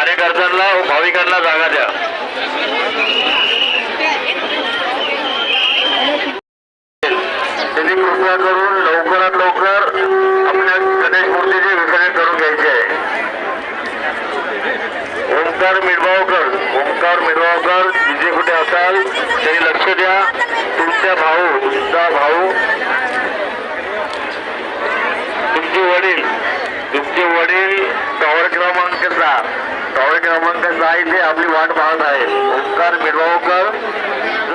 कार्यकर्त्यांना व भाविकांना जागा द्या। त्यांनी कृपया करून लवकरात लवकर आपल्या गणेश मूर्तीचे विसर्जन करून घ्यायचे आहे। ओंकार मिडवावकर जिथे कुठे असाल तरी लक्ष द्या। तुमचा भाऊ तुमचे वडील टॉवर क्रमांक 6 इथे आपली वाट पाहत आहे।